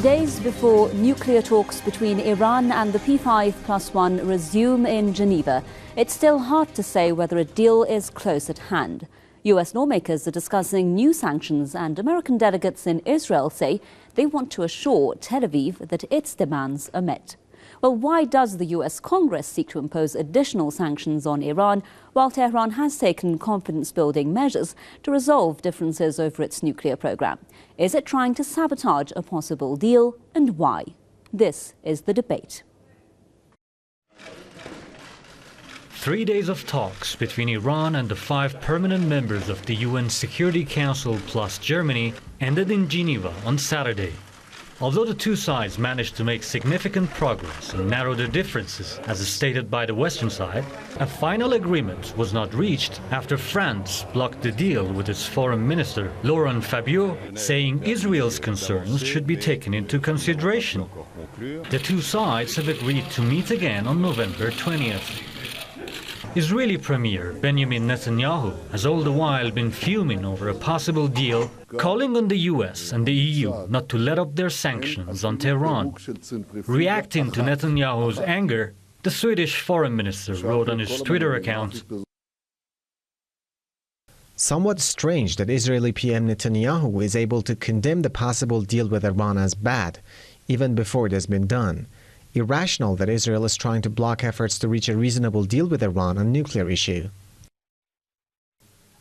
Days before nuclear talks between Iran and the P5+1 resume in Geneva, it's still hard to say whether a deal is close at hand. US lawmakers are discussing new sanctions, and American delegates in Israel say they want to assure Tel Aviv that its demands are met. Well, why does the US Congress seek to impose additional sanctions on Iran while Tehran has taken confidence-building measures to resolve differences over its nuclear program? Is it trying to sabotage a possible deal, and why? This is the debate. 3 days of talks between Iran and the 5 permanent members of the UN Security Council plus Germany ended in Geneva on Saturday. Although the two sides managed to make significant progress and narrow their differences, as stated by the Western side, a final agreement was not reached after France blocked the deal with its foreign minister, Laurent Fabius, saying Israel's concerns should be taken into consideration. The two sides have agreed to meet again on November 20th. Israeli Premier Benjamin Netanyahu has all the while been fuming over a possible deal, calling on the US and the EU not to let up their sanctions on Tehran. Reacting to Netanyahu's anger, the Swedish foreign minister wrote on his Twitter account, "Somewhat strange that Israeli PM Netanyahu is able to condemn the possible deal with Iran as bad, even before it has been done. Irrational that Israel is trying to block efforts to reach a reasonable deal with Iran on nuclear issue."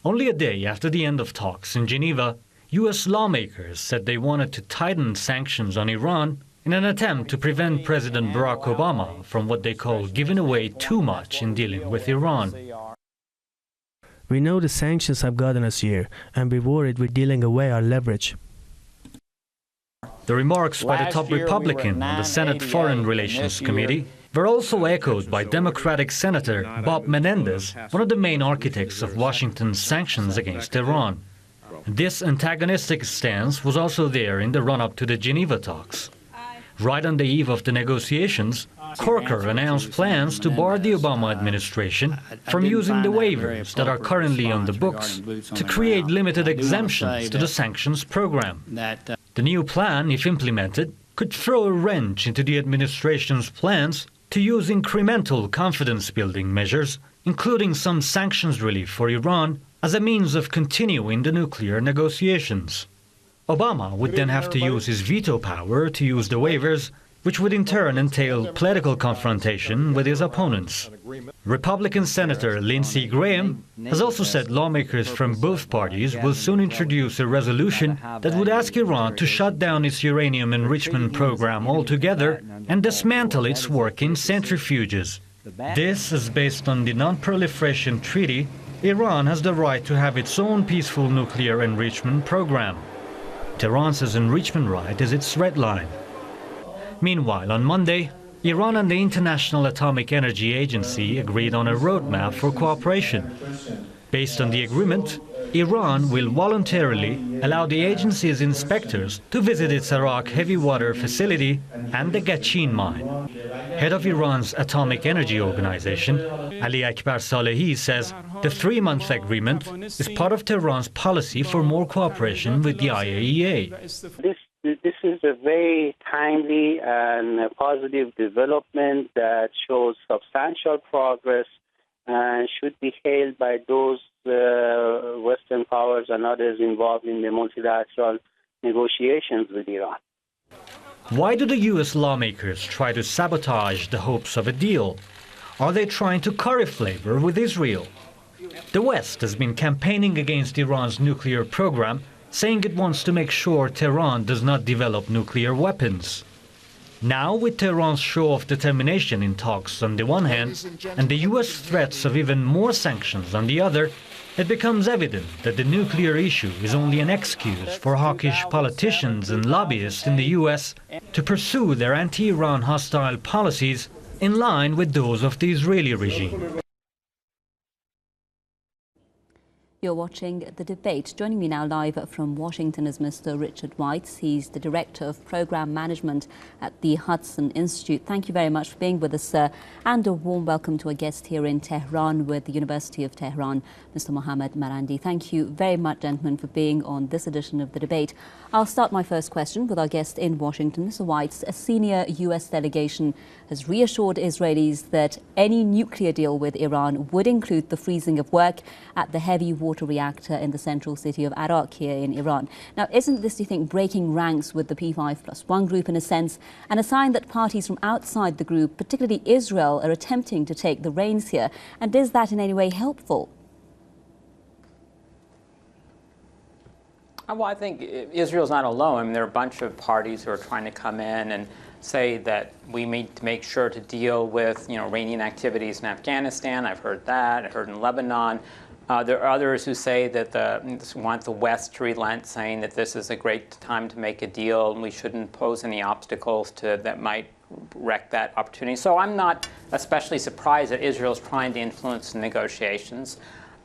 Only a day after the end of talks in Geneva, US lawmakers said they wanted to tighten sanctions on Iran in an attempt to prevent President Barack Obama from what they call giving away too much in dealing with Iran. "We know the sanctions have gotten us here, and we're worried we're dealing away our leverage." The remarks by the top Republican on the Senate Foreign Relations Committee were also echoed by Democratic Senator Bob Menendez, one of the main architects of Washington's sanctions against Iran. This antagonistic stance was also there in the run-up to the Geneva talks. Right on the eve of the negotiations, Corker announced plans to bar the Obama administration from using the waivers that are currently on the books to create limited exemptions to the sanctions program. The new plan, if implemented, could throw a wrench into the administration's plans to use incremental confidence-building measures, including some sanctions relief for Iran, as a means of continuing the nuclear negotiations. Obama would then have to use his veto power to use the waivers, which would in turn entail political confrontation with his opponents. Republican Senator Lindsey Graham has also said lawmakers from both parties will soon introduce a resolution that would ask Iran to shut down its uranium enrichment program altogether and dismantle its work in centrifuges. This is based on the Non-Proliferation Treaty. Iran has the right to have its own peaceful nuclear enrichment program. Tehran's enrichment right is its red line. Meanwhile, on Monday, Iran and the International Atomic Energy Agency agreed on a roadmap for cooperation. Based on the agreement, Iran will voluntarily allow the agency's inspectors to visit its Arak heavy water facility and the Gachin mine. Head of Iran's Atomic Energy Organization, Ali Akbar Salehi, says the 3-month agreement is part of Tehran's policy for more cooperation with the IAEA. This is a very timely and positive development that shows substantial progress and should be hailed by those Western powers and others involved in the multilateral negotiations with Iran. Why do the US lawmakers try to sabotage the hopes of a deal? Are they trying to curry favor with Israel? The West has been campaigning against Iran's nuclear program, saying it wants to make sure Tehran does not develop nuclear weapons. Now, with Tehran's show of determination in talks on the one hand, and the US threats of even more sanctions on the other, it becomes evident that the nuclear issue is only an excuse for hawkish politicians and lobbyists in the US to pursue their anti-Iran hostile policies in line with those of the Israeli regime. You're watching The Debate. Joining me now live from Washington is Mr. Richard Weitz. He's the Director of Program Management at the Hudson Institute. Thank you very much for being with us, sir. And a warm welcome to a guest here in Tehran with the University of Tehran, Mr. Mohammad Marandi. Thank you very much, gentlemen, for being on this edition of The Debate. I'll start my first question with our guest in Washington, Mr. Weitz. A senior U.S. delegation has reassured Israelis that any nuclear deal with Iran would include the freezing of work at the heavy water reactor in the central city of Arak here in Iran. Now, isn't this, do you think, breaking ranks with the P5+1 group in a sense, and a sign that parties from outside the group, particularly Israel, are attempting to take the reins here? And is that in any way helpful? Well, I think Israel's not alone. I mean, there are a bunch of parties who are trying to come in and say that we need to make sure to deal with, Iranian activities in Afghanistan. I've heard that. I heard in Lebanon. There are others who say that want the West to relent, saying that this is a great time to make a deal and we shouldn't pose any obstacles that might wreck that opportunity. So I'm not especially surprised that Israel's trying to influence the negotiations.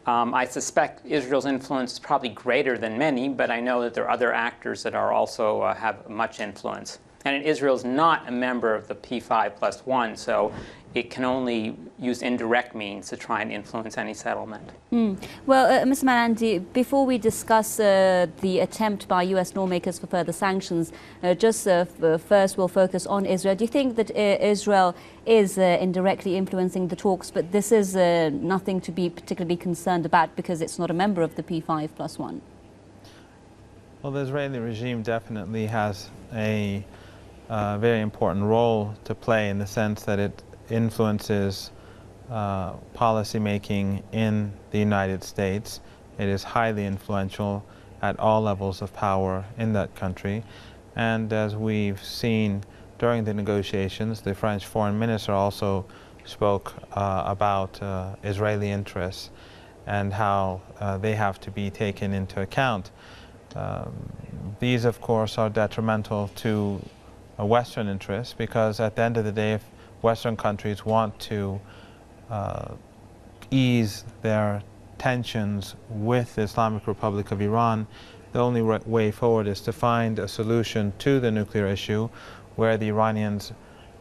I suspect Israel's influence is probably greater than many, but I know that there are other actors that are also have much influence. And Israel's not a member of the P5+1, so it can only use indirect means to try and influence any settlement. Well, Mr. Marandi, before we discuss the attempt by U.S. lawmakers for further sanctions, first we'll focus on Israel. Do you think that Israel is indirectly influencing the talks, but this is nothing to be particularly concerned about because it's not a member of the P5+1? Well, the Israeli regime definitely has a very important role to play in the sense that it influences policy making in the United States. It is highly influential at all levels of power in that country. And as we've seen during the negotiations, the French foreign minister also spoke about Israeli interests and how they have to be taken into account. These, of course, are detrimental to Western interests because at the end of the day, if Western countries want to ease their tensions with the Islamic Republic of Iran, the only way forward is to find a solution to the nuclear issue where the Iranians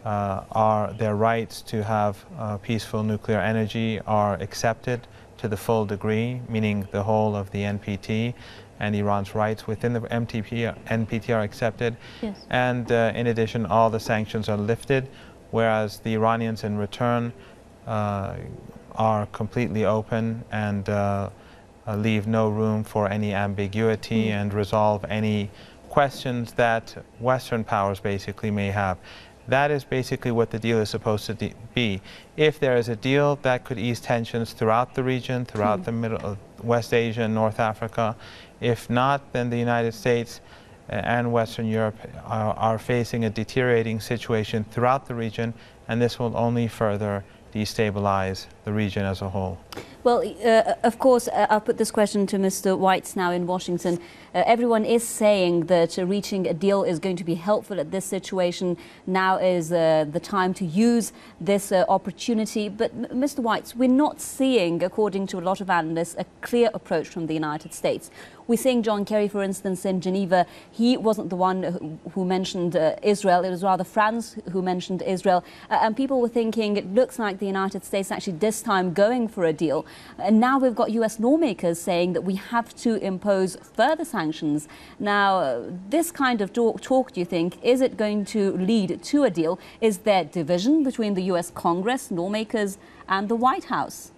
their rights to have peaceful nuclear energy are accepted to the full degree, meaning the whole of the NPT and Iran's rights within the NPT are accepted. Yes. And in addition, all the sanctions are lifted, whereas the Iranians in return are completely open and leave no room for any ambiguity and resolve any questions that Western powers basically may have. That is basically what the deal is supposed to be. If there is a deal that could ease tensions throughout the region, throughout the Middle, West Asia and North Africa, if not, then the United States and Western Europe are facing a deteriorating situation throughout the region, and this will only further destabilize the region as a whole. Well, of course, I'll put this question to Mr. Weitz now in Washington. Everyone is saying that reaching a deal is going to be helpful at this situation. Now is the time to use this opportunity. But Mr. Weitz, we're not seeing, according to a lot of analysts, a clear approach from the United States. We're seeing John Kerry, for instance, in Geneva. He wasn't the one who mentioned Israel. It was rather France who mentioned Israel. And people were thinking it looks like the United States actually this time going for a deal. And now we've got US lawmakers saying that we have to impose further sanctions. Now, this kind of talk, do you think, is it going to lead to a deal? Is there division between the US Congress, lawmakers, and the White House?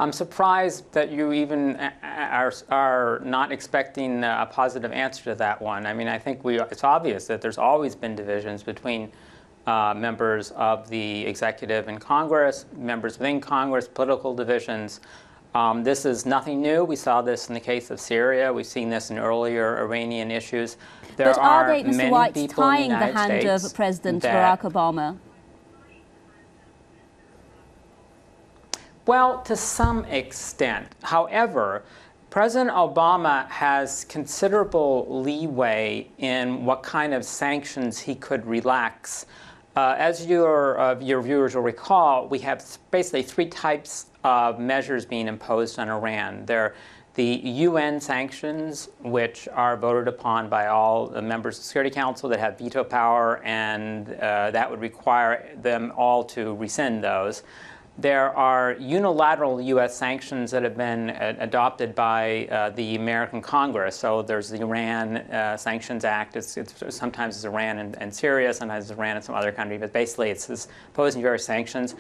I'm surprised that you even are not expecting a positive answer to that one. I mean, I think it's obvious that there's always been divisions between members of the executive and Congress, members within Congress, political divisions. This is nothing new. We saw this in the case of Syria. We've seen this in earlier Iranian issues. But are they, Mr. Weitz, tying the hand of President Barack Obama? Well, to some extent. However, President Obama has considerable leeway in what kind of sanctions he could relax As your viewers will recall, we have basically three types of measures being imposed on Iran. They're the UN sanctions, which are voted upon by all the members of the Security Council that have veto power, and that would require them all to rescind those. There are unilateral U.S. sanctions that have been adopted by the American Congress. So there's the Iran Sanctions Act. Sometimes it's Iran and Syria, sometimes it's Iran and some other country, but basically it's imposing various sanctions.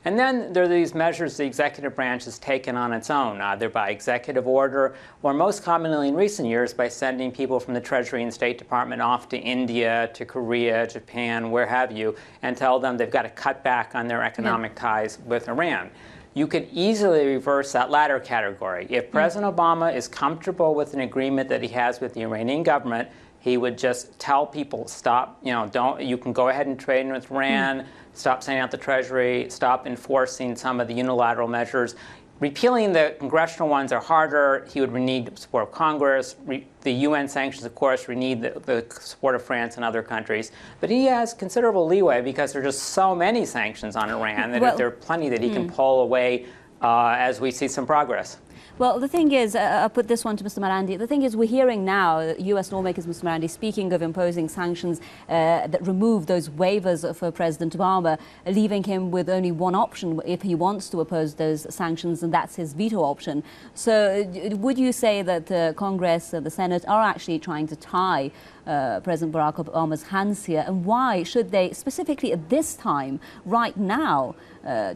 And then there are these measures the executive branch has taken on its own, either by executive order or most commonly in recent years by sending people from the Treasury and State Department off to India, to Korea, Japan, where have you, and tell them they've got to cut back on their economic ties with Iran. You could easily reverse that latter category. If President Obama is comfortable with an agreement that he has with the Iranian government, he would just tell people, stop, you can go ahead and trade with Iran, stop sending out the Treasury, stop enforcing some of the unilateral measures. Repealing the congressional ones are harder. He would need support of Congress. The UN sanctions, of course, would need the support of France and other countries. But he has considerable leeway because there are just so many sanctions on Iran that there are plenty that he can pull away as we see some progress. Well, the thing is, I'll put this one to Mr. Marandi. The thing is, we're hearing now U.S. lawmakers, Mr. Marandi, speaking of imposing sanctions that remove those waivers for President Obama, leaving him with only one option if he wants to oppose those sanctions, and that's his veto option. So would you say that Congress, the Senate, are actually trying to tie President Barack Obama's hands here? And why should they, specifically at this time, right now,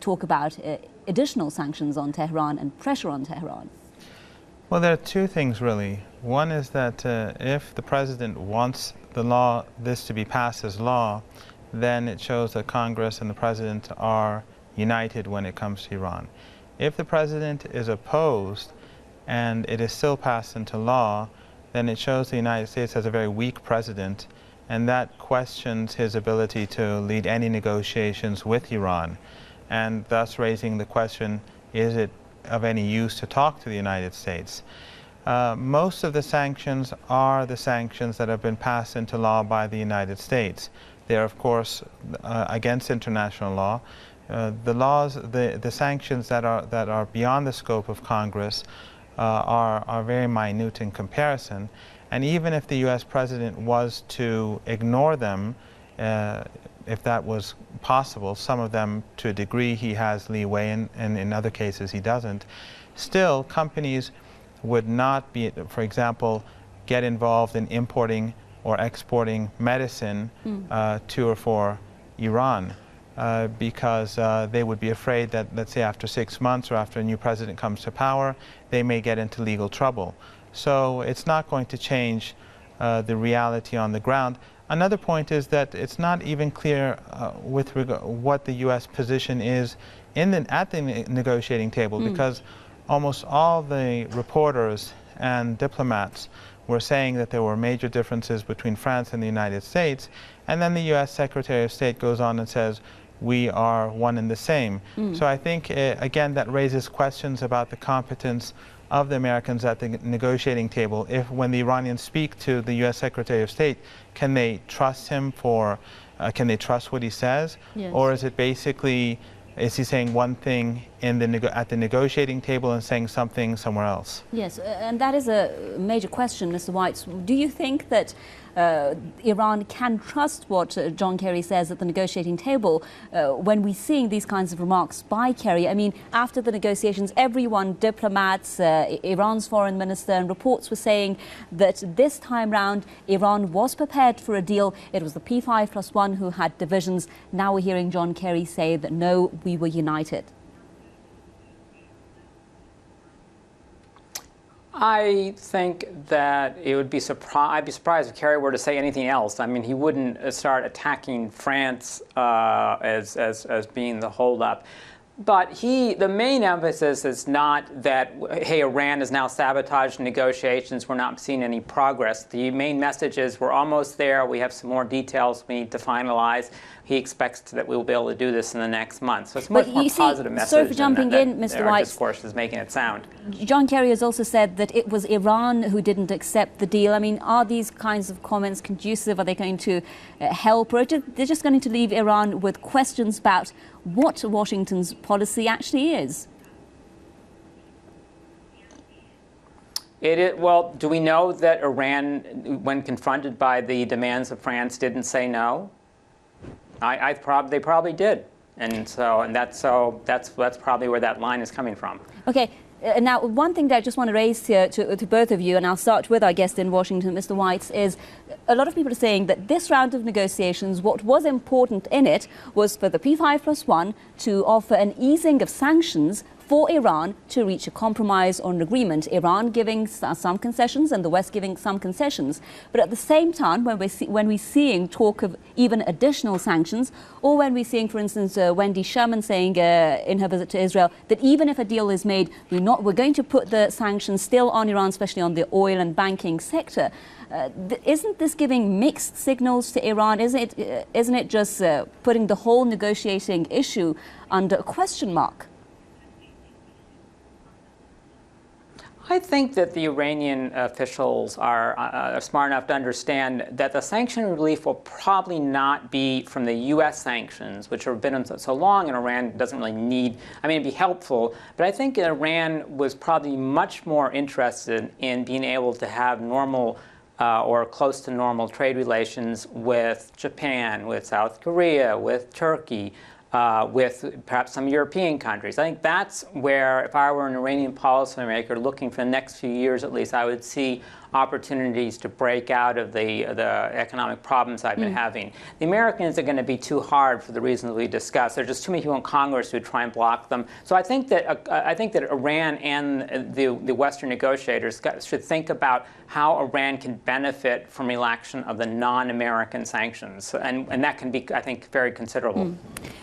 talk about additional sanctions on Tehran and pressure on Tehran? Well, there are two things, really. One is that if the president wants this to be passed as law, then it shows that Congress and the president are united when it comes to Iran. If the president is opposed and it is still passed into law, then it shows the United States has a very weak president, and that questions his ability to lead any negotiations with Iran, and thus raising the question, is it of any use to talk to the United States? Most of the sanctions are the sanctions that have been passed into law by the United States. They are, of course, against international law. The sanctions that are beyond the scope of Congress are very minute in comparison. And even if the U.S. president was to ignore them, if that was possible, some of them to a degree he has leeway, and in other cases he doesn't, still companies would not be, for example, get involved in importing or exporting medicine to or for Iran because they would be afraid that, let's say, after 6 months or after a new president comes to power, they may get into legal trouble. So it's not going to change the reality on the ground. Another point is that it's not even clear with regard what the U.S. position is at the negotiating table, because almost all the reporters and diplomats were saying that there were major differences between France and the United States, and then the U.S. Secretary of State goes on and says, we are one and the same. So I think, again, that raises questions about the competence of the Americans at the negotiating table. When the Iranians speak to the U.S. Secretary of State, can they trust him can they trust what he says? Yes. Or is it basically, is he saying one thing at the negotiating table and saying something somewhere else? Yes, and that is a major question, Mr. Weitz. Do you think that Iran can trust what John Kerry says at the negotiating table when we're seeing these kinds of remarks by Kerry? I mean, after the negotiations, everyone, diplomats, Iran's foreign minister, and reports were saying that this time round, Iran was prepared for a deal. It was the P5+1 who had divisions. Now we're hearing John Kerry say that, no, we were united. I think that it would be I'd be surprised if Kerry were to say anything else. I mean, he wouldn't start attacking France as being the holdup. But the main emphasis is not that, hey, Iran has now sabotaged negotiations, we're not seeing any progress. The main message is we're almost there, we have some more details we need to finalize. He expects that we will be able to do this in the next month. So it's a much more positive message. Sorry for jumping in, Mr. White. Discourse is making it sound. John Kerry has also said that it was Iran who didn't accept the deal. I mean, are these kinds of comments conducive? Are they going to help? Or they're just going to leave Iran with questions about what Washington's policy actually is? Well, do we know that Iran, when confronted by the demands of France, didn't say no? They probably did, and that's probably where that line is coming from. Okay. Now, one thing that I just want to raise here to both of you, and I'll start with our guest in Washington, Mr. White, is a lot of people are saying that this round of negotiations, what was important in it was for the P5+1 to offer an easing of sanctions for Iran to reach a compromise or an agreement, Iran giving some concessions and the West giving some concessions. But at the same time, when we're seeing talk of even additional sanctions, or when we're seeing, for instance, Wendy Sherman saying in her visit to Israel that even if a deal is made, we're going to put the sanctions still on Iran, especially on the oil and banking sector. Isn't this giving mixed signals to Iran? Isn't it just putting the whole negotiating issue under a question mark? I think that the Iranian officials are smart enough to understand that the sanction relief will probably not be from the U.S. sanctions, which have been so long, and Iran doesn't really need. I mean, it'd be helpful, but I think Iran was probably much more interested in being able to have normal or close to normal trade relations with Japan, with South Korea, with Turkey, with perhaps some European countries. I think that's where, if I were an Iranian policymaker looking for the next few years at least, I would see opportunities to break out of the economic problems I've been having. The Americans are going to be too hard for the reasons we discussed. There's just too many people in Congress who try and block them. So I think that Iran and the Western negotiators should think about how Iran can benefit from relaxation of the non-American sanctions, and that can be, I think, very considerable.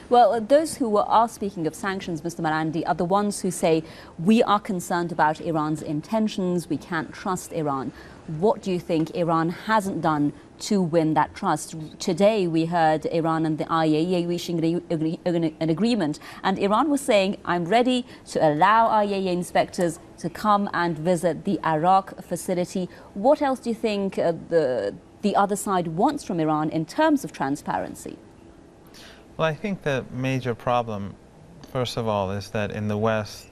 Well, those who are speaking of sanctions, Mr. Marandi, are the ones who say we are concerned about Iran's intentions, we can't trust Iran. What do you think Iran hasn't done to win that trust? Today we heard Iran and the IAEA reaching an agreement, and Iran was saying, I'm ready to allow IAEA inspectors to come and visit the Iraq facility. What else do you think the other side wants from Iran in terms of transparency? Well, I think the major problem, first of all, is that in the West,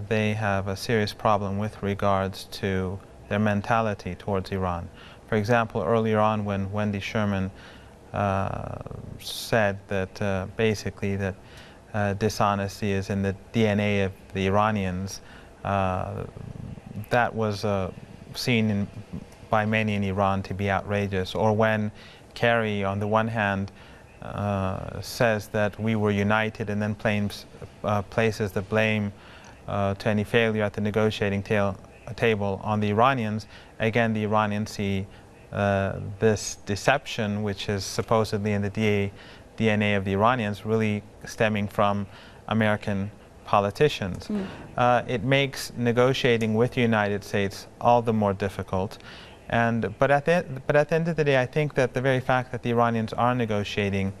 they have a serious problem with regards to their mentality towards Iran. For example, earlier on when Wendy Sherman said that basically that dishonesty is in the DNA of the Iranians, that was seen by many in Iran to be outrageous. Or when Kerry, on the one hand, says that we were united and then places the blame to any failure at the negotiating table on the Iranians. Again, the Iranians see this deception, which is supposedly in the DNA of the Iranians, really stemming from American politicians. It makes negotiating with the United States all the more difficult. But at the end of the day, I think that the very fact that the Iranians are negotiating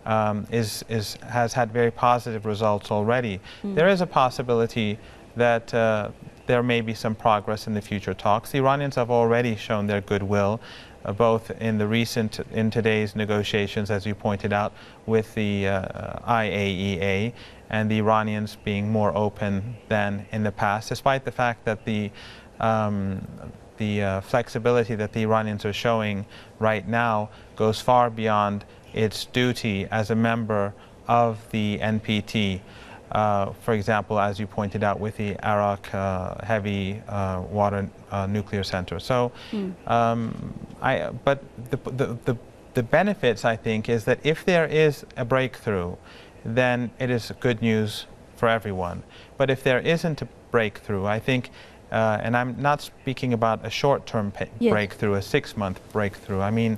has had very positive results already. There is a possibility that there may be some progress in the future talks. The Iranians have already shown their goodwill, both in today's negotiations, as you pointed out, with the IAEA, and the Iranians being more open than in the past, despite the fact that the flexibility that the Iranians are showing right now goes far beyond its duty as a member of the NPT. For example, as you pointed out, with the Arak heavy water nuclear center. So, but the benefits, I think, is that if there is a breakthrough, then it is good news for everyone. But if there isn't a breakthrough, I think And I'm not speaking about a short-term breakthrough, a 6-month breakthrough. I mean,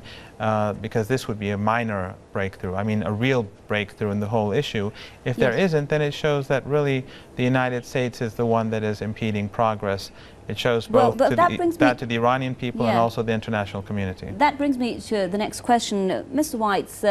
because this would be a minor breakthrough. I mean, a real breakthrough in the whole issue. If there isn't, then it shows that really the United States is the one that is impeding progress. It shows both to the Iranian people and also the international community. That brings me to the next question. Mr. Weitz,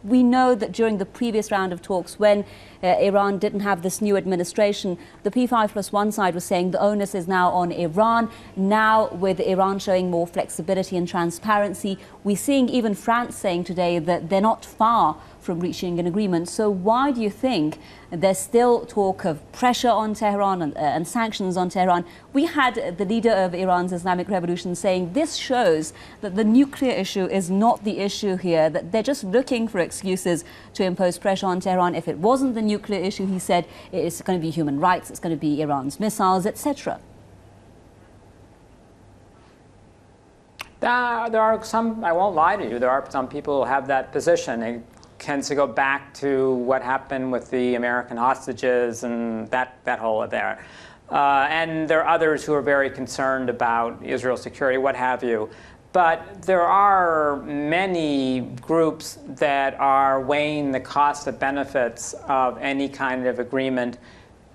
we know that during the previous round of talks, when Iran didn't have this new administration, the P5+1 side was saying the onus is now on Iran. Now, with Iran showing more flexibility and transparency, we're seeing even France saying today that they're not far from reaching an agreement. So why do you think there's still talk of pressure on Tehran and sanctions on Tehran? We had the leader of Iran's Islamic Revolution saying this shows that the nuclear issue is not the issue here, that they're just looking for excuses to impose pressure on Tehran. If it wasn't the nuclear issue, he said, it's going to be human rights, it's going to be Iran's missiles, etc. There are some, I won't lie to you, there are some people who have that position. It tends to go back to what happened with the American hostages and that whole affair. And there are others who are very concerned about Israel's security, what have you. But there are many groups that are weighing the cost of benefits of any kind of agreement.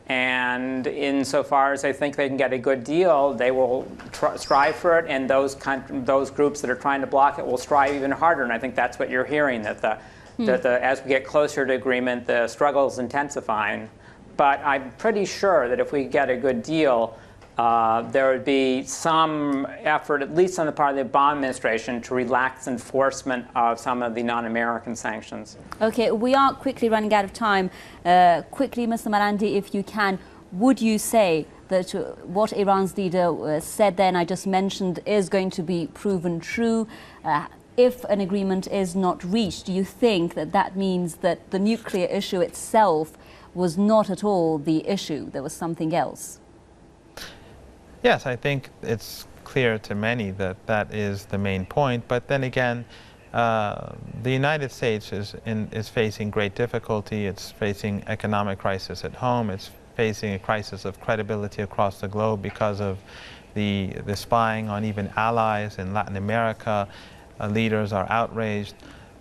And insofar as they think they can get a good deal, they will strive for it. And those groups that are trying to block it will strive even harder. And I think that's what you're hearing, that as we get closer to agreement, the struggle is intensifying. But I'm pretty sure that if we get a good deal, there would be some effort, at least on the part of the Obama administration, to relax enforcement of some of the non-American sanctions. Okay, we are quickly running out of time. Quickly, Mr. Marandi, if you can, would you say that what Iran's leader said then, I just mentioned, is going to be proven true? If an agreement is not reached, do you think that that means that the nuclear issue itself was not at all the issue? There was something else? Yes, I think it's clear to many that that is the main point. But then again, the United States is facing great difficulty. It's facing economic crisis at home. It's facing a crisis of credibility across the globe because of the spying on even allies in Latin America. Leaders are outraged.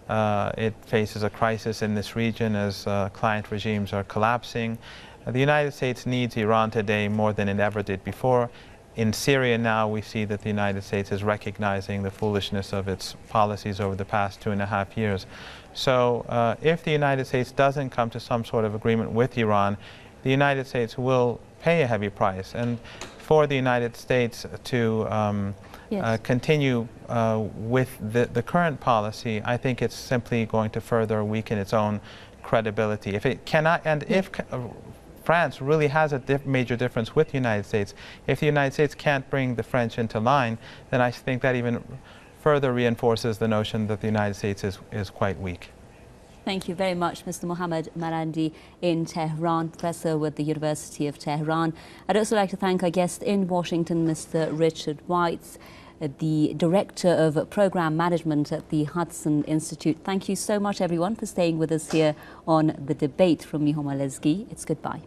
It faces a crisis in this region as client regimes are collapsing. The United States needs Iran today more than it ever did before. In Syria now, we see that the United States is recognizing the foolishness of its policies over the past 2.5 years. So if the United States doesn't come to some sort of agreement with Iran, the United States will pay a heavy price. And for the United States to continue with the current policy, I think it's simply going to further weaken its own credibility. If it cannot, and if France really has a major difference with the United States, if the United States can't bring the French into line, then I think that even further reinforces the notion that the United States is quite weak. Thank you very much, Mr. Mohammad Marandi in Tehran, professor with the University of Tehran. I'd also like to thank our guest in Washington, Mr. Richard Weitz, the Director of Program Management at the Hudson Institute. Thank you so much, everyone, for staying with us here on The Debate. From Mihoma Lezgi, it's goodbye.